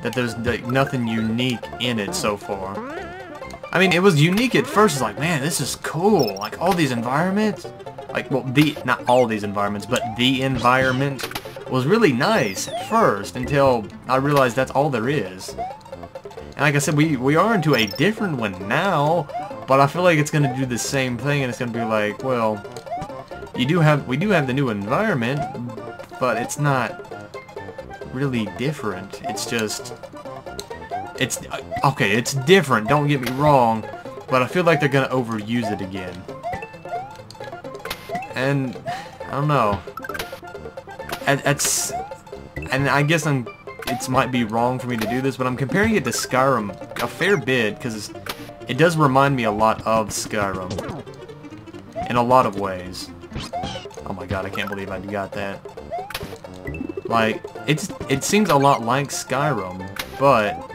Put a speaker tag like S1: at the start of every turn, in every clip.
S1: that there's like nothing unique in it so far. I mean, it was unique at first. It's like, man, this is cool. Like all these environments, like, well, not all these environments, but the environment was really nice at first until I realized that's all there is. And like I said, we are into a different one now, but I feel like it's gonna do the same thing, and it's gonna be like, well, we do have the new environment, but it's not really different. It's just, it's okay. It's different. Don't get me wrong, but I feel like they're gonna overuse it again. And I don't know. And I guess it might be wrong for me to do this, but I'm comparing it to Skyrim a fair bit because it does remind me a lot of Skyrim in a lot of ways. Oh my god, I can't believe I got that. Like, it seems a lot like Skyrim, but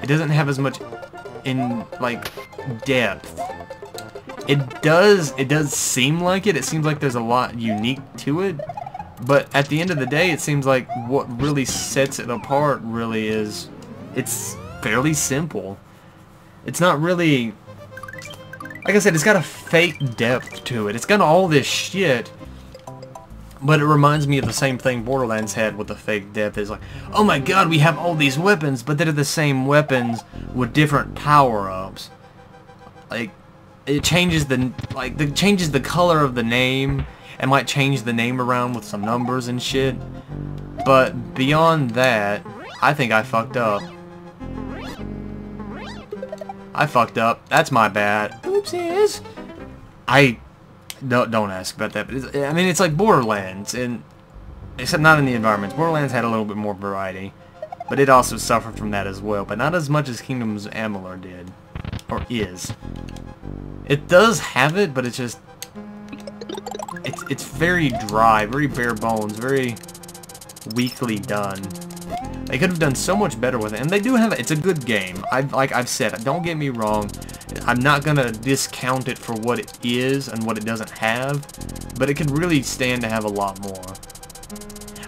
S1: it doesn't have as much in like depth. It does seem like it. It seems like there's a lot unique to it, but at the end of the day, it seems like what really sets it apart really is it's fairly simple. It's not really, like I said, it's got a fake depth to it. It's got all this shit, but it reminds me of the same thing Borderlands had with the fake depth. It's like, oh my god, we have all these weapons, but they're the same weapons with different power-ups. Like, it changes the color of the name. It might change the name around with some numbers and shit. But beyond that, I think I fucked up. I fucked up. That's my bad. Oopsies. Don't ask about that. But I mean, it's like Borderlands, and except not in the environments. Borderlands had a little bit more variety, but it also suffered from that as well. But not as much as Kingdoms of Amalur did, or is. It does have it, but it's just it's very dry, very bare bones, very weakly done. They could have done so much better with it, and they do have it. It's a good game. Like I've said, don't get me wrong. I'm not gonna discount it for what it is and what it doesn't have, but it could really stand to have a lot more.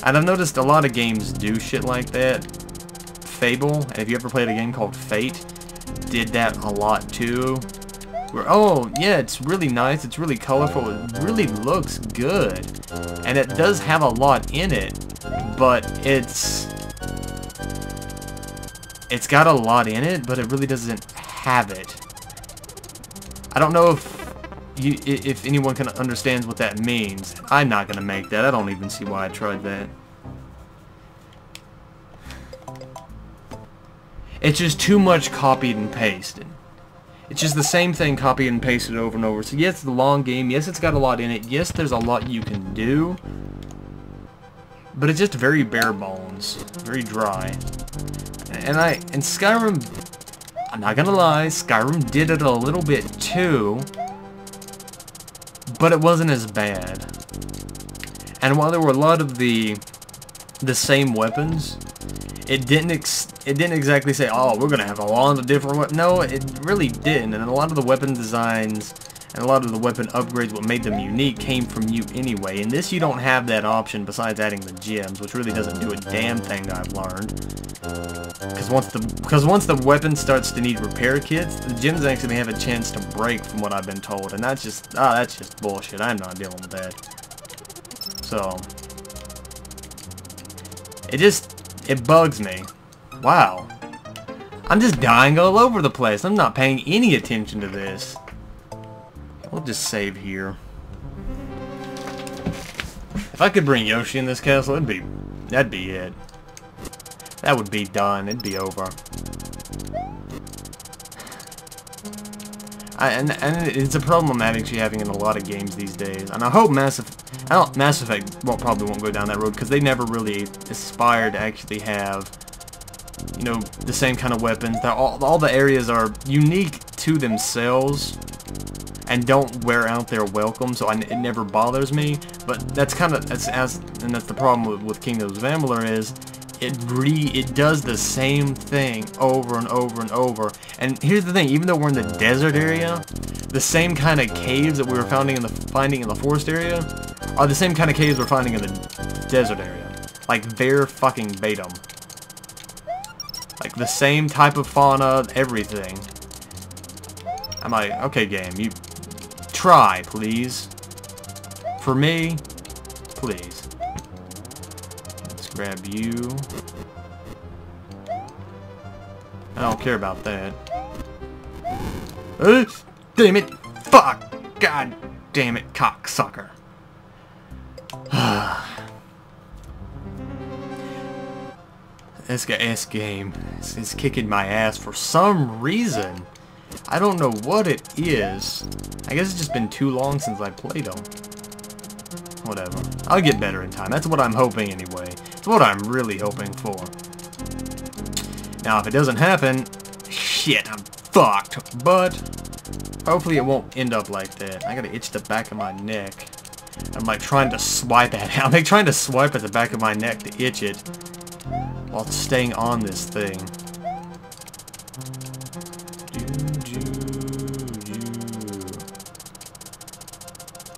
S1: And I've noticed a lot of games do shit like that. Fable, and if you ever played a game called Fate, did that a lot too. Where, oh yeah, it's really nice, it's really colorful, it really looks good, and it does have a lot in it, but it's got a lot in it, but it really doesn't have it. I don't know if anyone can understands what that means. I'm not gonna make that. I don't even see why I tried that. It's just too much copied and pasted. It's just the same thing copied and pasted over and over. So yes, it's a long game. Yes, it's got a lot in it. Yes, there's a lot you can do. But it's just very bare bones. Very dry. And Skyrim, I'm not gonna lie, Skyrim did it a little bit too. But it wasn't as bad. And while there were a lot of the same weapons, it didn't exactly say, oh, we're gonna have a lot of different weapons. No, it really didn't. And a lot of the weapon designs and a lot of the weapon upgrades, what made them unique, came from you anyway. In this, you don't have that option besides adding the gems, which really doesn't do a damn thing, I've learned. Because once the weapon starts to need repair kits, the gems actually have a chance to break, from what I've been told, and that's just bullshit. I'm not dealing with that. So it bugs me. Wow. I'm just dying all over the place. I'm not paying any attention to this. We'll just save here. If I could bring Yoshi in this castle, that'd be it. That would be done. It'd be over. And it's a problem I'm actually having in a lot of games these days. And I hope Mass Effect probably won't go down that road, because they never really aspire to actually have, you know, the same kind of weapons. All the areas are unique to themselves and don't wear out their welcome, so it never bothers me. But that's the problem with Kingdoms of Amalur is it does the same thing over and over and over. And here's the thing, even though we're in the desert area, the same kind of caves that we were finding in the forest area are the same kind of caves we're finding in the desert area. Like, verbatim. Like, the same type of fauna, everything. I'm like, okay, game, you try, please. For me, please. Let's grab you. I don't care about that. Damn it! Fuck! God damn it, cocksucker. This game is kicking my ass for some reason. I don't know what it is. I guess it's just been too long since I played them. Whatever. I'll get better in time. That's what I'm hoping anyway. It's what I'm really hoping for. Now, if it doesn't happen, shit, I'm fucked. But hopefully it won't end up like that. I gotta itch the back of my neck. I'm like trying to swipe at it. I'm like trying to swipe at the back of my neck to itch it while staying on this thing.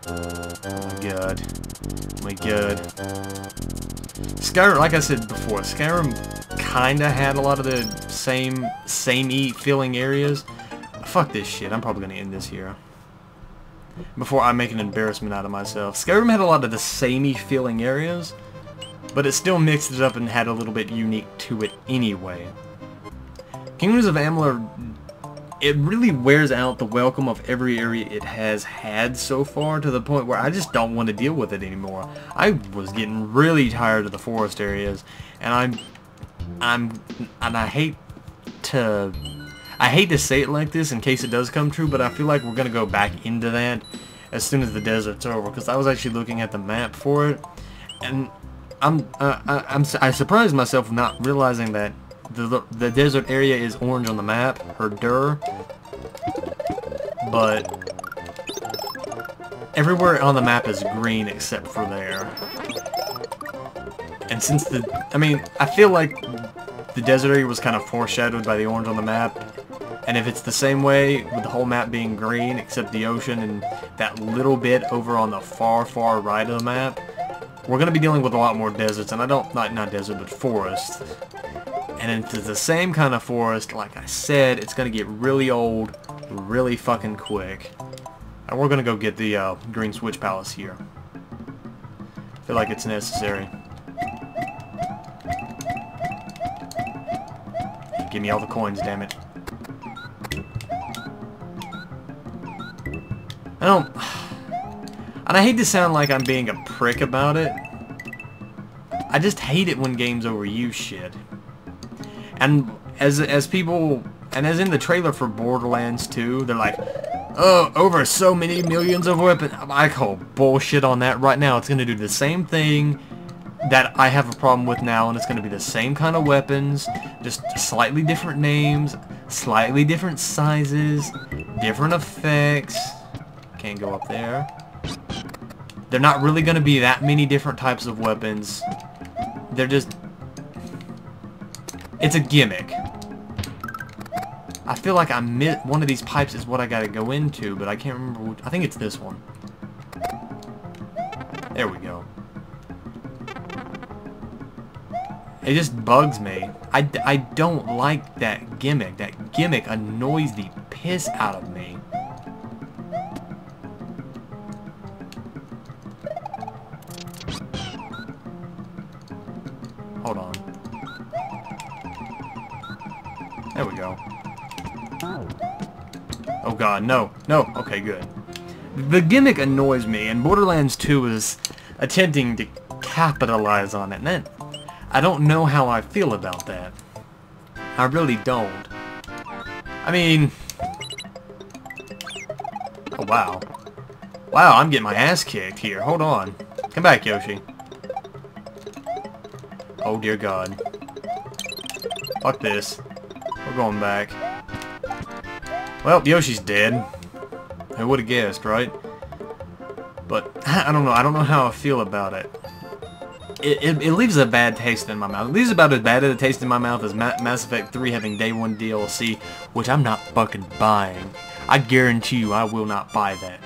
S1: Oh my god. Oh my god. Skyrim, like I said before, Skyrim kinda had a lot of the samey feeling areas. Fuck this shit. I'm probably gonna end this here before I make an embarrassment out of myself. Skyrim had a lot of the samey feeling areas, but it still mixed it up and had a little bit unique to it anyway. Kingdoms of Amalur, it really wears out the welcome of every area it has had so far to the point where I just don't want to deal with it anymore. I was getting really tired of the forest areas, and I hate to say it like this in case it does come true, but I feel like we're gonna go back into that as soon as the desert's over, because I was actually looking at the map for it, and I surprised myself not realizing that the desert area is orange on the map, but everywhere on the map is green except for there. And since I feel like the desert area was kind of foreshadowed by the orange on the map, and if it's the same way with the whole map being green except the ocean and that little bit over on the far right of the map, we're going to be dealing with a lot more deserts, and not desert, but forest. And if it's the same kind of forest, like I said, it's going to get really old really fucking quick. And we're going to go get the Green Switch Palace here. I feel like it's necessary. Give me all the coins, damn it. And I hate to sound like I'm being a prick about it. I just hate it when games overuse shit. And as people, and as in the trailer for Borderlands 2, they're like, oh, over so many millions of weapons. I call bullshit on that right now. It's going to do the same thing that I have a problem with now, and it's going to be the same kind of weapons, just slightly different names, slightly different sizes, different effects. Can't go up there. They're not really going to be that many different types of weapons. They're just... It's a gimmick. I feel like one of these pipes is what I gotta go into, but I can't remember which. I think it's this one. There we go. It just bugs me. I don't like that gimmick. That gimmick annoys the piss out of me. Hold on. There we go. Oh god, no. No. Okay, good. The gimmick annoys me, and Borderlands 2 is attempting to capitalize on it, and then I don't know how I feel about that. I really don't. I mean... Oh, wow. Wow, I'm getting my ass kicked here. Hold on. Come back, Yoshi. Oh, dear God. Fuck this. We're going back. Well, Yoshi's dead. Who would have guessed, right? But, I don't know. I don't know how I feel about it. It leaves a bad taste in my mouth. It leaves about as bad a taste in my mouth as Mass Effect 3 having Day 1 DLC, which I'm not fucking buying. I guarantee you I will not buy that.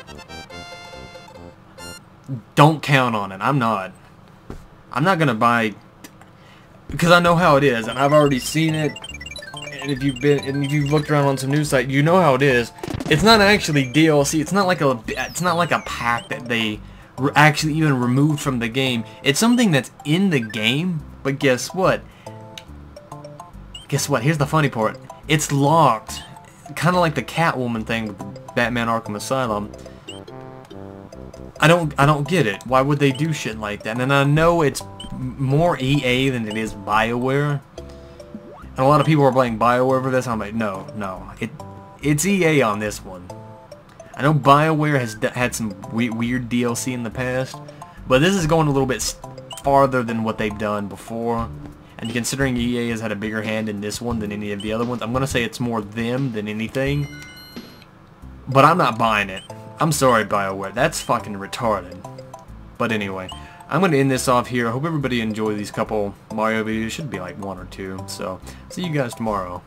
S1: Don't count on it. I'm not gonna buy, because I know how it is, and I've already seen it. And if you've looked around on some news site, you know how it is. It's not actually DLC. It's not like a pack that they actually even removed from the game. It's something that's in the game. But guess what? Guess what? Here's the funny part. It's locked. Kind of like the Catwoman thing with Batman Arkham Asylum. I don't get it. Why would they do shit like that? And I know it's more EA than it is BioWare. And a lot of people are playing BioWare for this. I'm like, no. It's EA on this one. I know BioWare has had some weird DLC in the past, but this is going a little bit farther than what they've done before. And considering EA has had a bigger hand in this one than any of the other ones, I'm going to say it's more them than anything. But I'm not buying it. I'm sorry, BioWare. That's fucking retarded. But anyway, I'm going to end this off here. I hope everybody enjoyed these couple Mario videos. Should be like 1 or 2. So, see you guys tomorrow.